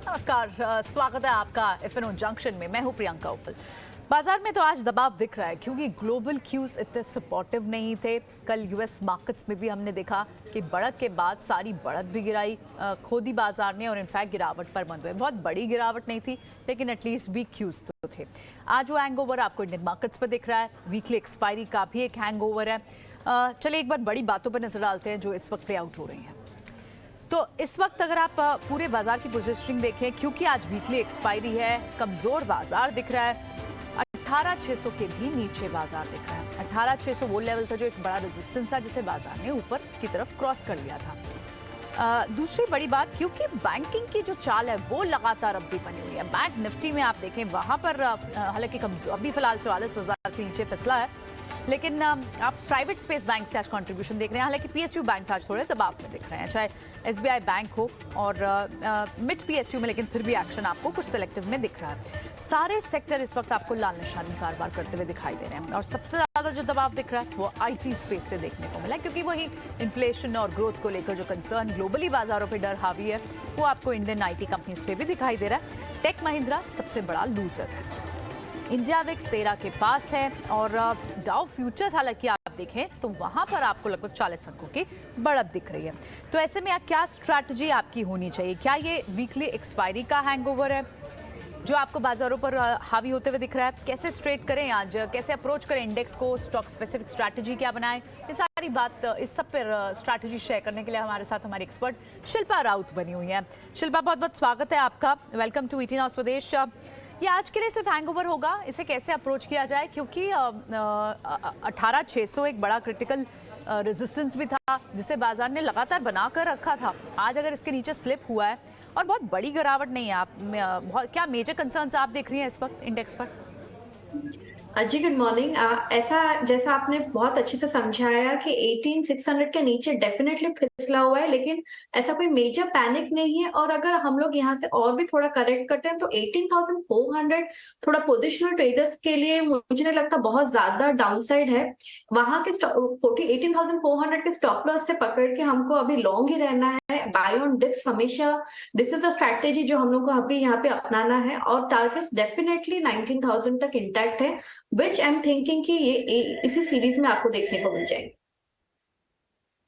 नमस्कार, स्वागत है आपका एफएनओ जंक्शन में। मैं हूं प्रियंका उपल। बाजार में तो आज दबाव दिख रहा है क्योंकि ग्लोबल क्यूज इतने सपोर्टिव नहीं थे। कल यूएस मार्केट्स में भी हमने देखा कि बढ़त के बाद सारी बढ़त भी गिराई खोदी बाजार ने, और इनफैक्ट गिरावट पर बंद हुए। बहुत बड़ी गिरावट नहीं थी लेकिन एटलीस्ट वीक क्यूज तो थे। आज वो हैंगओवर आपको इंडियन मार्केट्स पर दिख रहा है। वीकली एक्सपायरी का भी एक हैंगओवर है। चलिए एक बार बड़ी बातों पर नजर डालते हैं जो इस वक्त प्ले आउट हो रही हैं। तो इस वक्त अगर आप पूरे बाजार की पोजीशनिंग देखें, क्योंकि आज वीकली एक्सपायरी है, कमजोर बाजार दिख रहा है। 18,600 के भी नीचे बाजार दिख रहा है। 18,600 वो लेवल था जो एक बड़ा रेजिस्टेंस था जिसे बाजार ने ऊपर की तरफ क्रॉस कर लिया था। दूसरी बड़ी बात, क्योंकि बैंकिंग की जो चाल है वो लगातार अब भी बनी हुई है। बैंक निफ्टी में आप देखें वहां पर हालांकि कमजोर अभी फिलहाल 44,000 के नीचे फिसला है, लेकिन आप प्राइवेट स्पेस बैंक से आज कंट्रीब्यूशन देख रहे हैं। हालांकि पीएसयू बैंक आज थोड़े दबाव में दिख रहे हैं, चाहे एसबीआई बैंक हो और मिड पीएसयू में, लेकिन फिर भी एक्शन आपको कुछ सेलेक्टिव में दिख रहा है। सारे सेक्टर इस वक्त आपको लाल निशानी कारोबार करते हुए दिखाई दे रहे हैं, और सबसे ज्यादा जो दबाव दिख रहा है वो आईटी स्पेस से देखने को मिला है, क्योंकि वही इन्फ्लेशन और ग्रोथ को लेकर जो कंसर्न ग्लोबली बाजारों पर डर हावी है वो आपको इंडियन आईटी कंपनीज पे भी दिखाई दे रहा है। टेक महिंद्रा सबसे बड़ा लूजर है। इंडिया विक्स 13 के पास है, और डाउ फ्यूचर्स हालांकि आप देखें तो वहां पर आपको लगभग 40 अंकों की बढ़त दिख रही है। तो ऐसे में क्या स्ट्रैटेजी आपकी होनी चाहिए? क्या ये वीकली एक्सपायरी का हैंगओवर है जो आपको बाजारों पर हावी होते हुए दिख रहा है? कैसे स्ट्रेट करें आज, कैसे अप्रोच करें इंडेक्स को, स्टॉक स्पेसिफिक स्ट्रैटेजी क्या बनाएं? ये सारी बात इस सब पर स्ट्रैटेजी शेयर करने के लिए हमारे साथ हमारी एक्सपर्ट शिल्पा राउत बनी हुई है। शिल्पा, बहुत बहुत स्वागत है आपका। वेलकम टू ईटी नाउ स्वदेश। ये आज के लिए सिर्फ हैंगओवर होगा, इसे कैसे अप्रोच किया जाए? क्योंकि 18,600 एक बड़ा क्रिटिकल रेजिस्टेंस भी था जिसे बाजार ने लगातार बनाकर रखा था। आज अगर इसके नीचे स्लिप हुआ है और बहुत बड़ी गिरावट नहीं है, आप क्या मेजर कंसर्न्स आप देख रही हैं इस वक्त इंडेक्स पर? जी गुड मॉर्निंग। ऐसा जैसा आपने बहुत अच्छे से समझाया कि 18,600 के नीचे डेफिनेटली फिसला हुआ है, लेकिन ऐसा कोई मेजर पैनिक नहीं है। और अगर हम लोग यहाँ से और भी थोड़ा करेक्ट करते हैं तो 18,400 थोड़ा पोजिशनल ट्रेडर्स के लिए मुझे नहीं लगता बहुत ज्यादा डाउनसाइड है। वहां के 18,400 के स्टॉप लॉस से पकड़ के हमको अभी लॉन्ग ही रहना है। बाय ऑन डिप्स हमेशा दिस इज द स्ट्रैटेजी जो हम लोग को अभी यहाँ पे अपनाना है, और टारगेट्स डेफिनेटली 19,000 तक इंटैक्ट है, विच आई एम थिंकिंग कि ये इसी सीरीज में आपको देखने को मिल जाएंगे।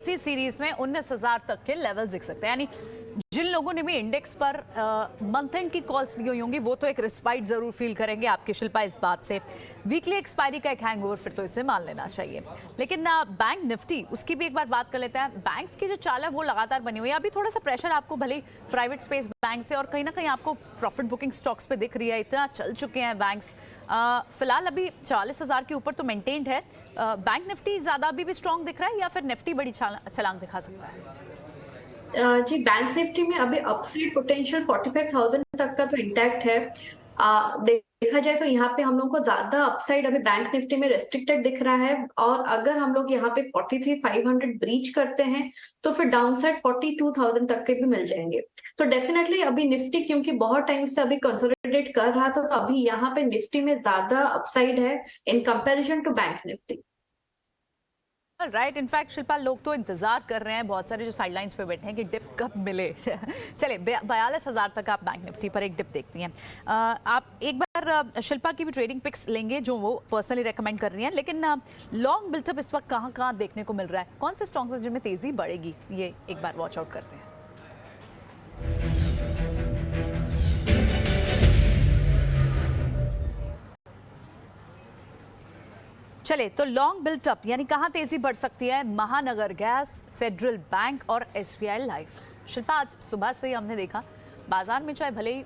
इसी सीरीज में 19,000 तक के लेवल्स दिख सकते हैं। यानी जिन लोगों ने भी इंडेक्स पर मंथ एंड की कॉल्स ली हुई होंगी वो तो एक रिस्पाइट जरूर फील करेंगे आपकी शिल्पा इस बात से। वीकली एक्सपायरी का एक हैंगओवर फिर तो इसे मान लेना चाहिए। लेकिन बैंक निफ्टी, उसकी भी एक बार बात कर लेते हैं। बैंक की जो चाल है वो लगातार बनी हुई है। अभी थोड़ा सा प्रेशर आपको भले ही प्राइवेट स्पेस बैंक से और कहीं ना कहीं आपको प्रॉफिट बुकिंग स्टॉक्स पे दिख रही है, इतना चल चुके हैं बैंक्स। फिलहाल अभी 40,000 के ऊपर तो मेंटेन्ड है। बैंक निफ्टी ज्यादा अभी भी स्ट्रॉन्ग दिख रहा है या फिर निफ्टी बड़ी छलांग दिखा सकता है? जी बैंक निफ्टी में अभी अपसाइड पोटेंशियल 45,000 तक का तो इंटैक्ट है। देखा जाए तो यहाँ पे हम लोग को ज्यादा अपसाइड अभी बैंक निफ्टी में रेस्ट्रिक्टेड दिख रहा है, और अगर हम लोग यहाँ पे 43,500 ब्रीच करते हैं तो फिर डाउनसाइड 42,000 तक के भी मिल जाएंगे। तो डेफिनेटली अभी निफ्टी क्योंकि बहुत टाइम से अभी कंसोलिडेट कर रहा था, तो अभी यहाँ पे निफ्टी में ज्यादा अपसाइड है in comparison to bank Nifty. Right. In fact Shilpa, लोग तो इंतजार कर रहे हैं, बहुत सारे जो साइडलाइंस पे बैठे हैं कि डिप कब मिले। चले 42,000 तक आप बैंक निफ्टी पर एक डिप देखती हैं। आप एक बार शिल्पा की भी ट्रेडिंग पिक्स लेंगे जो वो पर्सनली रेकमेंड कर रही हैं, लेकिन लॉन्ग बिल्टअप इस वक्त कहाँ कहाँ देखने को मिल रहा है? कौन से स्टॉक्स हैं जिनमें तेजी बढ़ेगी? ये एक बार वॉच आउट करते हैं। चले तो लॉन्ग बिल्टअप यानी कहाँ तेजी बढ़ सकती है? महानगर गैस, फेडरल बैंक और एसबीआई लाइफ। शिल्पा, आज सुबह से ही हमने देखा बाजार में चाहे भले ही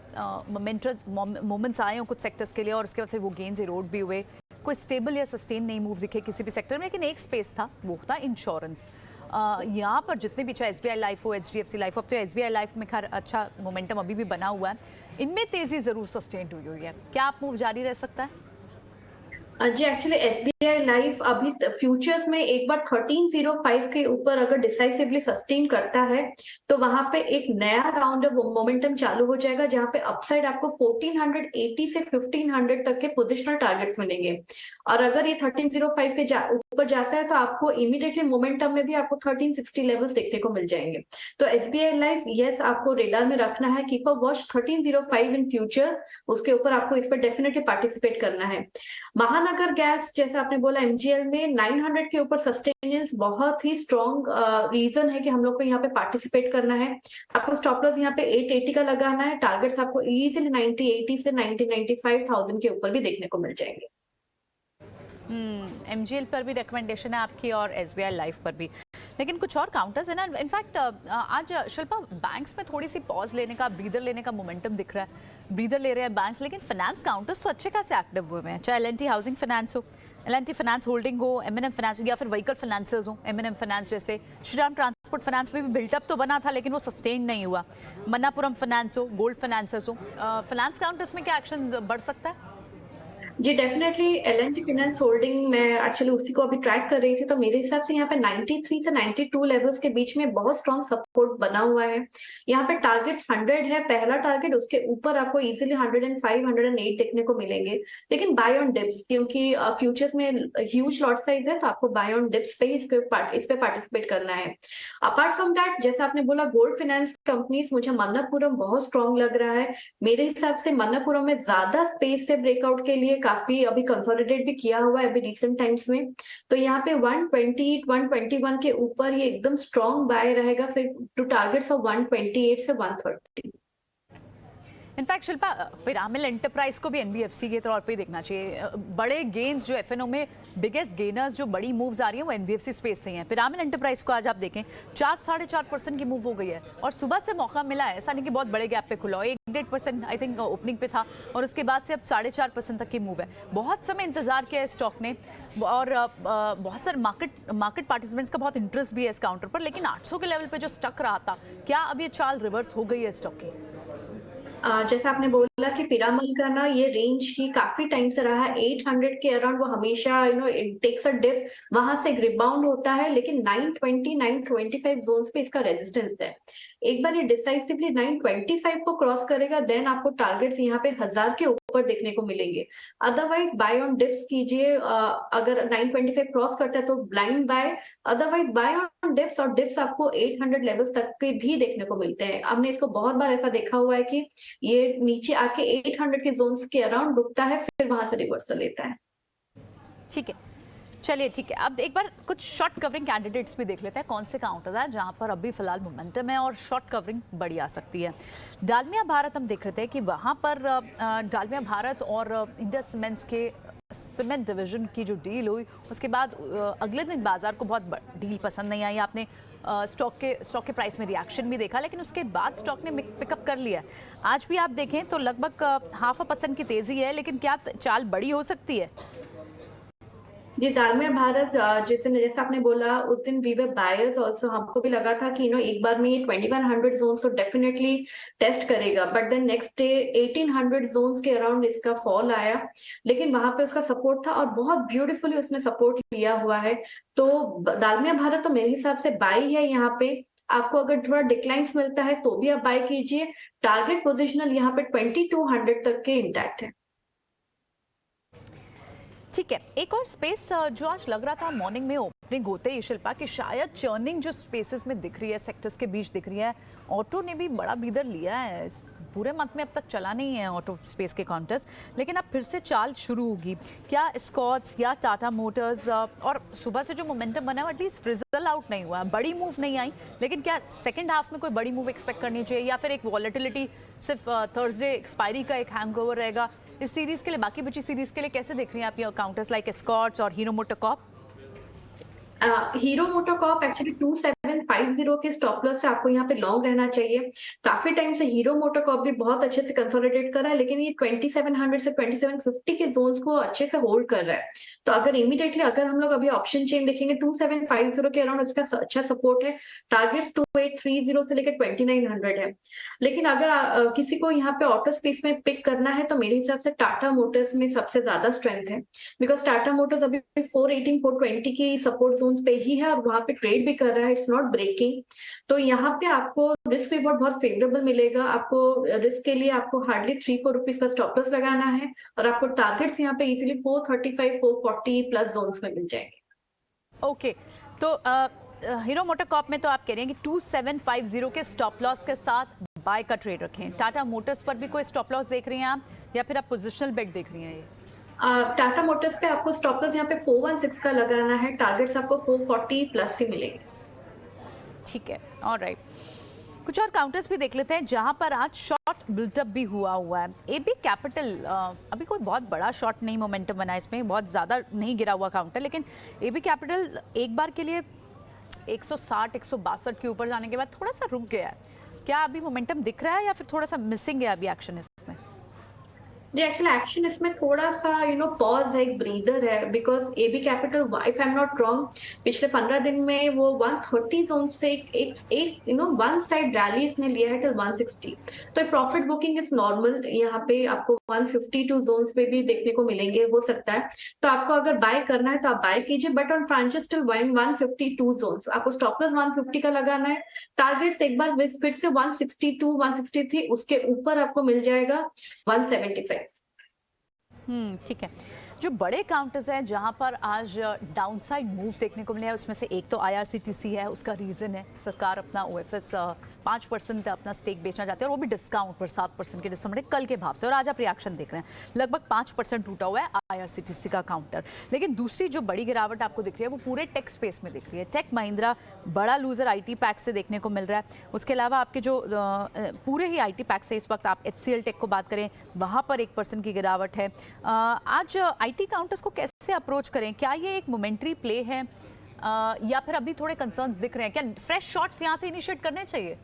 मोमेंट्स आए हों कुछ सेक्टर्स के लिए और उसके बाद फिर वो गेन्स इरोड भी हुए, कोई स्टेबल या सस्टेन नहीं मूव दिखे किसी भी सेक्टर में, लेकिन एक स्पेस था, वो था इंश्योरेंस। यहाँ पर जितने भी चाहे एसबीआई लाइफ हो, एचडीएफसी लाइफ हो, अब तो एसबीआई लाइफ में खैर अच्छा मोमेंटम अभी भी बना हुआ है, इनमें तेजी जरूर सस्टेन हुई है। क्या आप मूव जारी रह सकता है? जी एक्चुअली एसबीआई लाइफ अभी फ्यूचर्स में एक बार 1305 के ऊपर अगर डिसाइसिवली सस्टेन करता है तो वहां पे एक नया राउंड ऑफ मोमेंटम चालू हो जाएगा, जहां पे अपसाइड आपको 1480 से 1500 तक के पोजिशनल टारगेट्स मिलेंगे। और अगर ये 1305 के ऊपर जाता है तो आपको इमीडिएटली मोमेंटम में भी आपको 1360 लेवल्स देखने को मिल जाएंगे। तो एसबीआई लाइफ यस आपको रेडार में रखना है, keep a watch 1305 in future, उसके ऊपर आपको इस पर डेफिनेटली पार्टिसिपेट करना है। महानगर गैस जैसे आपने बोला एमजीएल में 900 के ऊपर सस्टेनेंस बहुत ही स्ट्रॉन्ग रीजन है कि हम लोग को यहाँ पे पार्टिसिपेट करना है। आपको स्टॉप लॉस यहाँ पे 880 का लगाना है, टारगेट्स आपको इजीली 9080 से 9095,000 के ऊपर भी देखने को मिल जाएंगे। एमजीएल पर भी रिकमेंडेशन है आपकी और एसबीआई लाइफ पर भी, लेकिन कुछ और काउंटर्स है ना। इनफैक्ट आज शिल्पा बैंक्स में थोड़ी सी पॉज लेने का, ब्रीदर लेने का मोमेंटम दिख रहा है, ब्रीदर ले रहे हैं बैंक्स, लेकिन फाइनेंस काउंटर्स तो अच्छे खासे एक्टिव हुए हैं, चाहे एल&टी हाउसिंग फाइनेंस हो, एल&टी फाइनेंस होल्डिंग हो, एम&एम फाइनेंस हो, या फिर व्हीकल फाइनेंसर्स हो, एम&एम फाइनेंस जैसे। श्रीराम ट्रांसपोर्ट फाइनेंस में भी बिल्टअप तो बना था लेकिन वो सस्टेन नहीं हुआ। मन्नापुरम फाइनेंस हो, गोल्ड फाइनेंसर्स हो, फाइनेंस काउंटर्स में क्या एक्शन बढ़ सकता है? जी डेफिनेटली एल&टी फाइनेंस होल्डिंग मैं एक्चुअली उसी को अभी ट्रैक कर रही थी, तो मेरे हिसाब से यहाँ पे 93 से 92 लेवल्स के बीच में बहुत स्ट्रॉन्ग सपोर्ट बना हुआ है। यहाँ पे टारगेट्स 100 है पहला टारगेट, उसके ऊपर आपको इजीली 105 108 देखने को मिलेंगे, लेकिन बाय ऑन डिप्स, क्योंकि फ्यूचर्स में ह्यूज लॉट साइज है तो आपको बाय ऑन डिप्स पे इस पे पार्टिसिपेट करना है। अपार्ट फ्रॉम दैट जैसे आपने बोला गोल्ड फाइनेंस कंपनीज, मुझे मन्नापुरम बहुत स्ट्रॉन्ग लग रहा है। मेरे हिसाब से मन्नापुरम में ज्यादा स्पेस से ब्रेकआउट के लिए काफी अभी कंसोलिडेट भी किया हुआ है अभी रिसेंट टाइम्स में, तो यहाँ पे 120 121 के ऊपर ये एकदम स्ट्रॉन्ग बाय रहेगा, फिर टू टारगेट्स ऑफ 128 से 130। इनफैक्ट शिल्पा, पिरामिल एंटरप्राइज को भी एनबीएफसी के तौर पे देखना चाहिए। बड़े गेन्स जो एफएनओ में बिगेस्ट गेनर्स, जो बड़ी मूव्स आ रही हैं वो एनबीएफसी स्पेस से ही हैं। पिरामिल एंटरप्राइज को आज आप देखें 4-4.5% की मूव हो गई है और सुबह से मौका मिला है, ऐसा नहीं कि बहुत बड़े गैप पे खुला हो, 1-1.5% आई थिंक ओपनिंग पे था और उसके बाद से अब 4.5% तक की मूव है। बहुत समय इंतजार किया है स्टॉक ने और बहुत सारे मार्केट पार्टिसिपेंट्स का बहुत इंटरेस्ट भी है इस काउंटर पर, लेकिन 800 के लेवल पे जो स्टक रहा था, क्या अब ये चाल रिवर्स हो गई है स्टॉक की? जैसा आपने बोला कि पिरामल का ना ये रेंज ही काफी टाइम से रहा है 800 के अराउंड, वो हमेशा इट टेक्स अ डिप, वहां से रिबाउंड होता है, लेकिन 920 925 जोन्स पे इसका रेजिस्टेंस है। एक बार ये डिसाइसिवली 925 को क्रॉस करेगा देन आपको टारगेट्स यहाँ पे 1000 के ऊपर देखने को मिलेंगे। अदरवाइज बाय ऑन डिप्स कीजिए, अगर 925 क्रॉस करता है तो blind buy, otherwise buy on dips, और डिप्स आपको 800 लेवल्स तक के भी देखने को मिलते हैं। हमने इसको बहुत बार ऐसा देखा हुआ है कि ये नीचे आके 800 के जोन्स के अराउंड रुकता है, फिर वहां से रिवर्सल लेता है। ठीक है, चलिए ठीक है। अब एक बार कुछ शॉर्ट कवरिंग कैंडिडेट्स भी देख लेते हैं, कौन से काउंटर है जहां पर अभी फिलहाल मोमेंटम है और शॉर्ट कवरिंग बड़ी आ सकती है। डालमिया भारत हम देख रहे थे कि वहां पर डालमिया भारत और इंडिया सीमेंट्स के सीमेंट डिवीजन की जो डील हुई उसके बाद अगले दिन बाजार को बहुत डील पसंद नहीं आई। आपने स्टॉक के प्राइस में रिएक्शन भी देखा, लेकिन उसके बाद स्टॉक ने पिकअप कर लिया। आज भी आप देखें तो लगभग 0.5% की तेजी है, लेकिन क्या चाल बड़ी हो सकती है? जी डालमिया भारत जैसे आपने बोला उस दिन वी वर बायर्स आल्सो, हमको भी लगा था कि एक बार में ये 2100 जोन्स तो डेफिनेटली टेस्ट करेगा, but then next day 1800 zones के अराउंड इसका फॉल आया, लेकिन वहां पे उसका सपोर्ट था और बहुत ब्यूटीफुली उसने सपोर्ट लिया हुआ है। तो डालमिया भारत तो मेरे हिसाब से बाई है यहाँ पे। आपको अगर थोड़ा डिक्लाइंस मिलता है तो भी आप बाय कीजिए, टारगेट पोजिशनल यहाँ पे 2200 तक के इंटैक्ट है। ठीक है, एक और स्पेस जो आज लग रहा था मॉर्निंग में ओपनिंग होते ही शिल्पा कि शायद चर्निंग जो स्पेसेस में दिख रही है, सेक्टर्स के बीच दिख रही है, ऑटो ने भी बड़ा ब्रीदर लिया है। इस पूरे मंथ में अब तक चला नहीं है ऑटो स्पेस के काउंटर्स, लेकिन अब फिर से चाल शुरू होगी क्या? स्कॉट्स या टाटा मोटर्स, और सुबह से जो मोमेंटम बना है एटलीस्ट फ्रिजल आउट नहीं हुआ, बड़ी मूव नहीं आई, लेकिन क्या सेकेंड हाफ में कोई बड़ी मूव एक्सपेक्ट करनी चाहिए या फिर एक वॉलेटिलिटी सिर्फ थर्सडे एक्सपायरी का एक हैंगओवर रहेगा? इस सीरीज के लिए, बाकी बची सीरीज के लिए कैसे देख रही हैं आप ये काउंटर्स लाइक स्कॉट्स और hero MotoCorp? Hero MotoCorp actually 2750 के स्टॉप लॉस से आपको यहाँ पे लॉन्ग रहना चाहिए। काफी टाइम से हीरो मोटोकॉर्प भी बहुत अच्छे से कंसोलिडेट कर रहा है, लेकिन ये 2700 से 2750 के जोन्स को अच्छे से होल्ड कर रहा है। तो अगर इमीडिएटली अगर हम लोग अभी ऑप्शन चेन देखेंगे 2750 के अराउंड इसका अच्छा सपोर्ट है। टारगेट्स 2830 से लेकर 2900 है। लेकिन अगर किसी को यहाँ पे ऑटो स्पेस में पिक करना है तो मेरे हिसाब से टाटा मोटर्स में सबसे ज्यादा स्ट्रेंथ है, बिकॉज टाटा मोटर्स अभी 418 420 की सपोर्ट जोन्स पे ही है और वहां पे ट्रेड भी कर रहा है, इट्स नॉट ब्रेकिंग। तो यहाँ पे आपको रिस्क रिवॉर्ड बहुत फेवरेबल मिलेगा। आपको रिस्क के लिए आपको हार्डली 3-4 रुपीज का स्टॉप लॉस लगाना है और आपको टारगेट्स यहाँ पे इजीली 435 440 प्लस जोन्स में मिल जाएंगे। ओके, तो हीरो मोटोकॉर्प में तो आप कह रहे हैं कि 2750 के स्टॉप लॉस के साथ बाय का ट्रेड रखें। टाटा मोटर्स पर भी कोई स्टॉप लॉस देख रही हैं आप, या फिर आप पोजिशनल बेट देख रही हैं? ये टाटा मोटर्स पे आपको स्टॉप लॉस यहाँ पे 416 का लगाना है, टारगेट्स आपको 440 प्लस ही मिलेंगे। ठीक है, ऑलराइट। कुछ और काउंटर्स भी देख लेते हैं जहां पर आज शॉर्ट बिल्टअप भी हुआ है। एबी कैपिटल अभी कोई बहुत बड़ा शॉर्ट नहीं मोमेंटम बना, इसमें बहुत ज़्यादा नहीं गिरा हुआ काउंटर, लेकिन एबी कैपिटल एक बार के लिए 160 162 के ऊपर जाने के बाद थोड़ा सा रुक गया है। क्या अभी मोमेंटम दिख रहा है या फिर थोड़ा सा मिसिंग है अभी एक्शन इसमें? जी, एक्चुअली एक्शन इसमें थोड़ा सा पॉज है, एक ब्रीदर है, because AB capital if I am not wrong पिछले 15 दिन में वो 130 जोन से एक वन साइड रैली इसने लिया है टिल 160। तो प्रॉफिट बुकिंग इज नॉर्मल। यहाँ पे आपको 152 जोन्स पे भी देखने को मिलेंगे, हो सकता है। तो आपको अगर बाय करना है तो आप बाय कीजिए, but on franchise till 152 zones आपको स्टॉप लॉस 150 का लगाना है। टारगेट्स एक बार फिर से 162 163, उसके ऊपर आपको मिल जाएगा 175। ठीक है। जो बड़े काउंटर्स हैं जहां पर आज डाउनसाइड मूव देखने को मिले हैं, उसमें से एक तो आईआरसीटीसी है। उसका रीज़न है सरकार अपना ओएफएस 5% अपना स्टेक बेचना चाहते हैं, और वो भी डिस्काउंट पर 7% के डिस्काउंट कल के भाव से। और आज आप रिएक्शन देख रहे हैं, लगभग 5% टूटा हुआ है आईआरसीटीसी का काउंटर। लेकिन दूसरी जो बड़ी गिरावट आपको दिख रही है वो पूरे टेक स्पेस में दिख रही है। टेक महिंद्रा बड़ा लूजर आईटी पैक से देखने को मिल रहा है। उसके अलावा आपके जो पूरे ही आईटी पैक से इस वक्त आप एचसीएल टेक को बात करें, वहाँ पर 1% की गिरावट है। आज आईटी काउंटर्स को कैसे अप्रोच करें? क्या ये एक मोमेंट्री प्ले है या फिर अभी थोड़े कंसर्न्स दिख रहे हैं? क्या फ्रेश शॉट्स यहाँ से इनिशिएट करने चाहिए,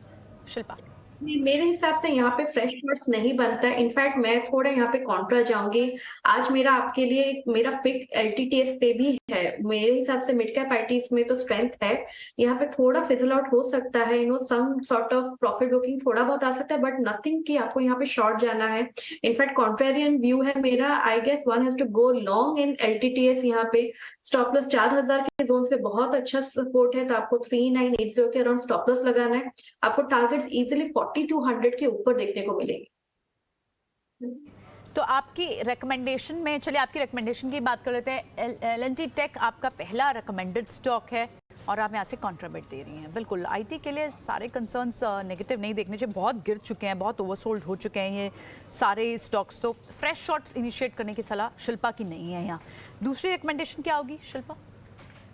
शिल्पा? मेरे हिसाब से यहाँ पे फ्रेश शॉट्स नहीं बनता है। इनफैक्ट मैं थोड़ा यहाँ पे कॉन्ट्रा जाऊंगी। आज मेरा आपके लिए मेरा पिक एलटीटीएस पे भी है। मेरे हिसाब से मिड कैप आईटीज में तो स्ट्रेंथ है, यहाँ पे थोड़ा फिजल आउट हो सकता है। Some sort of profit booking थोड़ा बहुत आ सकता है, बट नथिंग कि आपको यहाँ पे शॉर्ट जाना है। इनफैक्ट कॉन्ट्रेरियन व्यू है मेरा। I guess one has to go long in LTTS. यहाँ पे स्टॉप लॉस 4000 के जोन पे बहुत अच्छा सपोर्ट है, तो आपको 3980 के अराउंड स्टॉप लॉस लगाना है। आपको टारगेट्स इजिली 4200 के ऊपर देखने को मिलेगी। तो आपकी रिकमेंडेशन में, चलिए आपकी रिकमेंडेशन की बात कर लेते हैं। एल&टी टेक आपका पहला रिकमेंडेड स्टॉक है और आप यहाँ से कॉन्ट्राबेट दे रही हैं। बिल्कुल आईटी के लिए सारे कंसर्न्स नेगेटिव नहीं देखने चाहिए। बहुत गिर चुके हैं, बहुत ओवरसोल्ड हो चुके हैं ये सारे स्टॉक्स। तो फ्रेश शॉट्स इनिशिएट करने की सलाह शिल्पा की नहीं है यहाँ। दूसरी रिकमेंडेशन क्या होगी शिल्पा?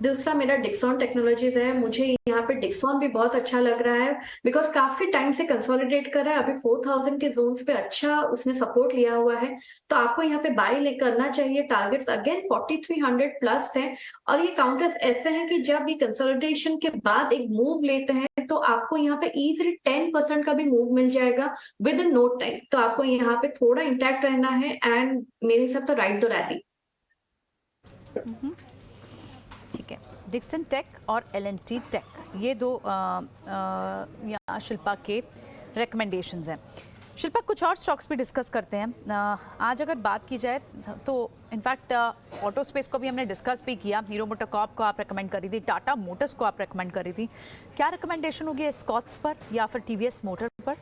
दूसरा मेरा डिक्सॉन टेक्नोलॉजीज है। मुझे यहाँ पे डिक्सॉन भी बहुत अच्छा लग रहा है, बिकॉज काफी टाइम से कंसोलिडेट कर रहा है। अभी 4000 के जोन्स पे अच्छा उसने सपोर्ट लिया हुआ है, तो आपको यहाँ पे बाय करना चाहिए। टारगेट्स अगेन 4300 प्लस है, और ये काउंटर्स ऐसे हैं कि जब ये कंसोलिडेशन के बाद एक मूव लेते हैं तो आपको यहाँ पे इजीली 10% का भी मूव मिल जाएगा विद इन नो टाइम। तो आपको यहाँ पे थोड़ा इंटैक्ट रहना है, एंड मेरे हिसाब तो राइट द रैली। ठीक है, डिक्सन टेक और एल&टी टेक, ये दो यहाँ शिल्पा के रिकमेंडेशंस हैं। शिल्पा, कुछ और स्टॉक्स भी डिस्कस करते हैं। आज अगर बात की जाए तो इनफैक्ट ऑटो स्पेस को भी हमने डिस्कस भी किया। हीरो मोटोकॉर्प को आप रेकमेंड करी थी, टाटा मोटर्स को आप रेकमेंड करी थी। क्या रिकमेंडेशन होगी एस्कॉर्ट्स पर या फिर टीवीएस मोटर पर?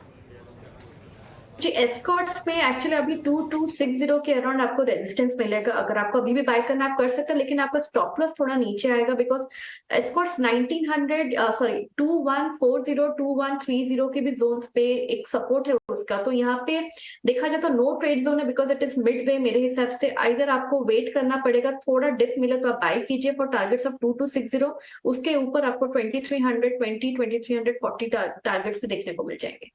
जी, एस्कॉर्ट्स में एक्चुअली अभी 2260 के अराउंड आपको रेजिस्टेंस मिलेगा। अगर आपको अभी भी बाय करना आप कर सकते हैं, लेकिन आपका स्टॉप लॉस थोड़ा नीचे आएगा, बिकॉज एस्कॉर्ट्स 2140 2130 के भी जोन्स पे एक सपोर्ट है उसका। तो यहाँ पे देखा जाए तो नो ट्रेड जोन है, because it is mid way. मेरे हिसाब से आइदर आपको वेट करना पड़ेगा, थोड़ा डिप मिले तो आप बाय कीजिए फॉर टारगेट्स ऑफ 2260। उसके ऊपर आपको 2320 2340 टारगेट्स भी देखने को मिल जाएंगे।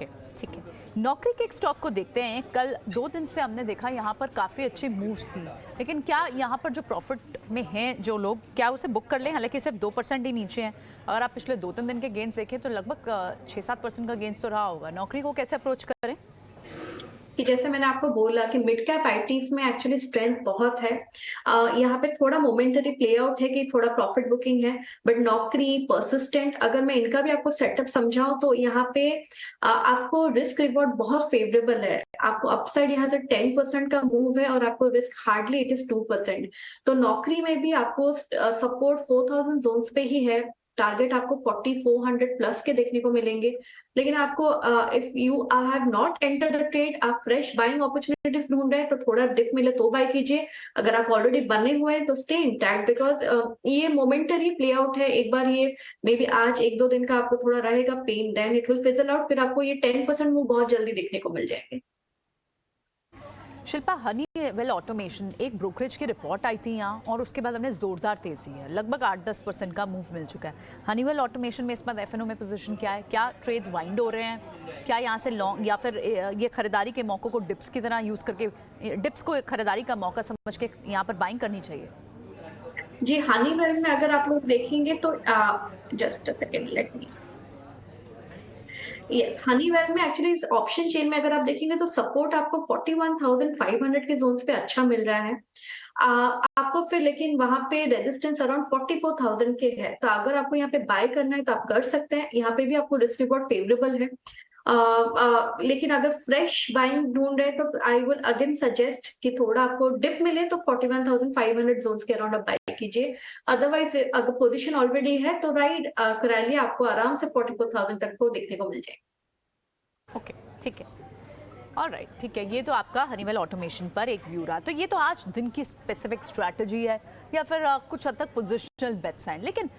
ओके, ठीक है। नौकरी के एक स्टॉक को देखते हैं। कल 2 दिन से हमने देखा यहाँ पर काफ़ी अच्छी मूव्स थी, लेकिन क्या यहाँ पर जो प्रॉफिट में हैं जो लोग, क्या उसे बुक कर लें? हालांकि सिर्फ 2% ही नीचे हैं। अगर आप पिछले 2-3 दिन के गेंस देखें तो लगभग 6-7% का गेंस तो रहा होगा। नौकरी को कैसे अप्रोच करें? कि जैसे मैंने आपको बोला कि मिड कैप आईटीज में एक्चुअली स्ट्रेंथ बहुत है। यहाँ पे थोड़ा मोमेंटरी प्ले आउट है कि थोड़ा प्रॉफिट बुकिंग है, बट नौकरी परसिस्टेंट, अगर मैं इनका भी आपको सेटअप समझाऊं तो यहाँ पे आपको रिस्क रिवॉर्ड बहुत फेवरेबल है। आपको अपसाइड यहाँ से 10% का मूव है और आपको रिस्क हार्डली इट इज 2%। तो नौकरी में भी आपको सपोर्ट 4000 जोन्स पे ही है। टारगेट आपको 4400 प्लस के देखने को मिलेंगे। लेकिन आपको if you have not entered the trade, आप फ्रेश बाइंग अपॉर्चुनिटीज ढूंढ रहे हैं तो थोड़ा डिप मिले तो बाय कीजिए। अगर आप ऑलरेडी बने हुए हैं तो स्टे इंटैक्ट, बिकॉज ये मोमेंटरी प्ले आउट है। एक बार ये मे बी आज 1-2 दिन का आपको थोड़ा रहेगा pain, then it will fizzle out, फिर आपको ये 10% मूव बहुत जल्दी देखने को मिल जाएंगे। शिल्पा, हनीवेल ऑटोमेशन एक ब्रोकरेज की रिपोर्ट आई थी यहाँ, और उसके बाद हमने जोरदार तेजी है, लगभग 8-10% का मूव मिल चुका है। हनीवेल ऑटोमेशन में इस बार एफएनओ में पोजीशन क्या है? क्या ट्रेड्स वाइंड हो रहे हैं? क्या यहाँ से लॉन्ग, या फिर ये खरीदारी के मौकों को डिप्स की तरह यूज करके, डिप्स को खरीदारी का मौका समझ के यहाँ पर बाइंग करनी चाहिए? जी, हनीवेल में अगर आप लोग देखेंगे तो just a second, let me, yes, Honeywell में एक्चुअली इस ऑप्शन चेन में अगर आप देखेंगे तो सपोर्ट आपको 41,500 के जोन्स पे अच्छा मिल रहा है। आपको फिर लेकिन वहां पे रेजिस्टेंस अराउंड 44,000 के है, तो अगर आपको यहाँ पे बाय करना है तो आप कर सकते हैं। यहाँ पे भी आपको रिस्क रिवॉर्ड फेवरेबल है। लेकिन अगर फ्रेश बाइंग ढूंढ रहे हैं तो आई विल अगेन सजेस्ट कि थोड़ा आपको डिप मिले तो 41,500 जोन्स के अराउंड आप बाय कीजिए। अदरवाइज अगर पोजीशन ऑलरेडी है तो राइड करा लिया, आपको आराम से 44,000 तक को देखने को मिल जाएगा। ओके, ठीक है, ऑलराइट, ठीक है। ये तो आपका हनीवेल ऑटोमेशन पर एक व्यू रहा। तो ये तो आज दिन की स्पेसिफिक स्ट्रैटेजी है, या फिर कुछ हद तक पोजिशनल बेट्स हैं। लेकिन